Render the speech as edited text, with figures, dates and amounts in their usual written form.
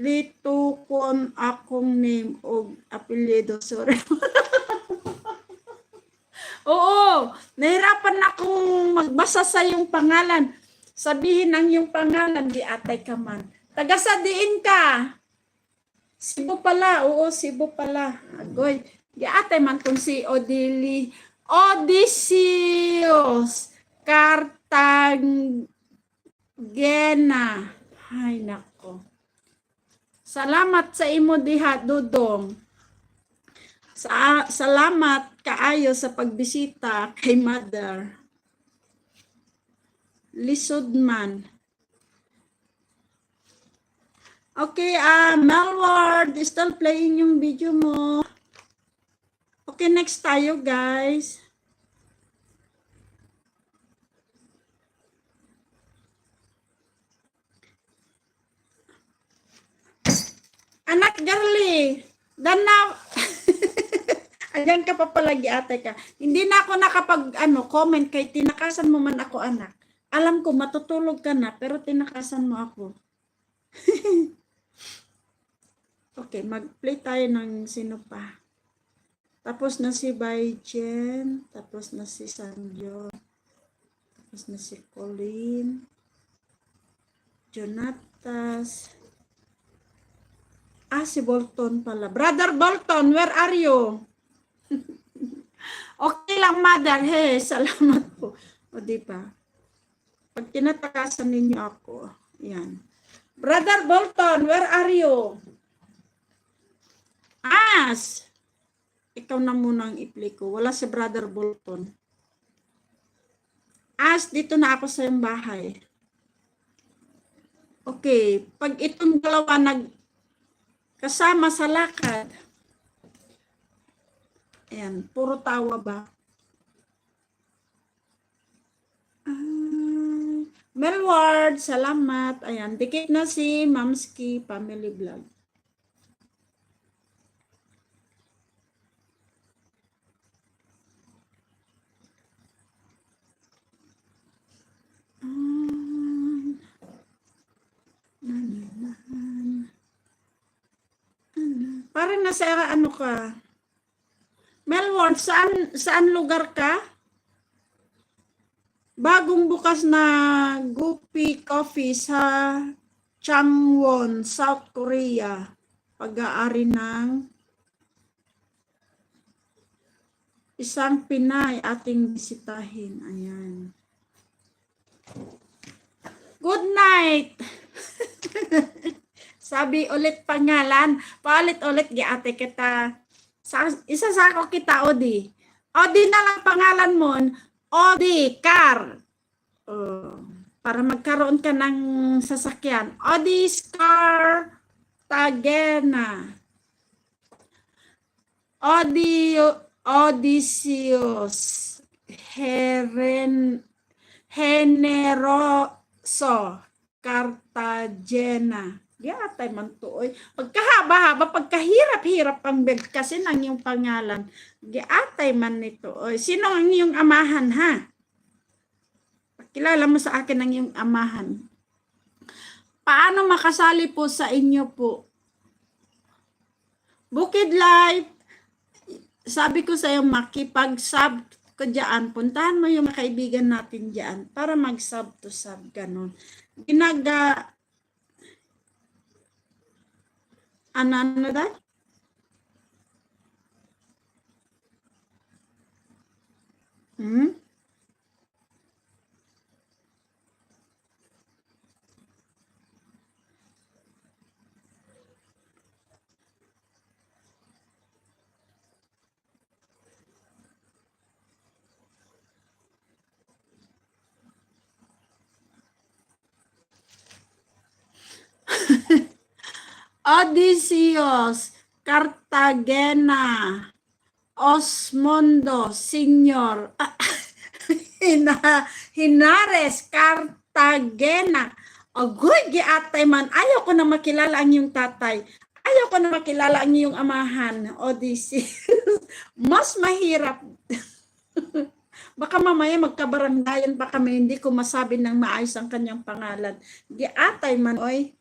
litukon akong name o apelyido. Sorry. Oo, nahirapan akong magbasa sa yung pangalan. Sabihin ang yung pangalan, di atay ka man. Taga sa diin ka. Cebu pala, oo, Cebu pala. Agoy, di atay man kung si Odysseus Cartagena. Ay, nako. Salamat sa imo diha, Dudong. Salamat kaayo sa pagbisita kay Mother. Lisod man. Okay, Melward, still playing yung video mo. Okay, next tayo, guys. Anak Girly, dana. Ayan ka pa palagi ate ka. Hindi na ako comment kay tinakasan mo man ako anak. Alam ko matutulog ka na pero tinakasan mo ako. Okay, mag-play tayo ng sino pa. Tapos na si Baijen, tapos na si Sanjo, tapos na si Colleen, Jonatas. Si Bolton pala. Brother Bolton, where are you? Okay lang, Mother. Hey, salamat po. O, diba? Pag tinatakasan ninyo ako, yan. Brother Bolton, where are you? Ikaw na munang i-play ko. Wala si Brother Bolton. Dito na ako sa iyong bahay. Okay. Pag itong dalawa kasama sa lakad. Ayan, puro tawa ba? Melward, salamat. Ayan, dikit na si Mamski Family Vlog. Para nasa ano ka? Melward, saan lugar ka? Bagong bukas na Gupi Coffee sa Changwon, South Korea. Pag-aari ng isang Pinay ating bisitahin. Ayan. Good night! Sabi ulit pangalan. Paulit-ulit ate kita. Isasako kita, Odi. Odi na lang pangalan mo. Odi Car. Para magkaroon ka ng sasakyan. Odi Car Tagena. Odysseus Generoso Cartagena. Atay man to. Pagkahaba-haba, pagkahirap-hirap ang beg kasi nang yung pangalan. Atay man nito. Sino ang iyong amahan, ha? Pakilala mo sa akin ang iyong amahan. Paano makasali po sa inyo po? Bukid Live. Sabi ko sa iyo, makipag-sub ko dyan. Puntahan mo yung mga kaibigan natin dyan para mag-sub to sub. Ganon. Ano that? Odysseus Cartagena Osmondo Senior Hinares Cartagena. Agoy, giatay man. Ayaw ko na makilala ang iyong tatay. Ayaw ko na makilala ang iyong amahan. Odysseus. Mas mahirap. Baka mamaya magkabaranggayan pa kami. Hindi ko masabi ng maayos ang kanyang pangalan. Giatay man, oy.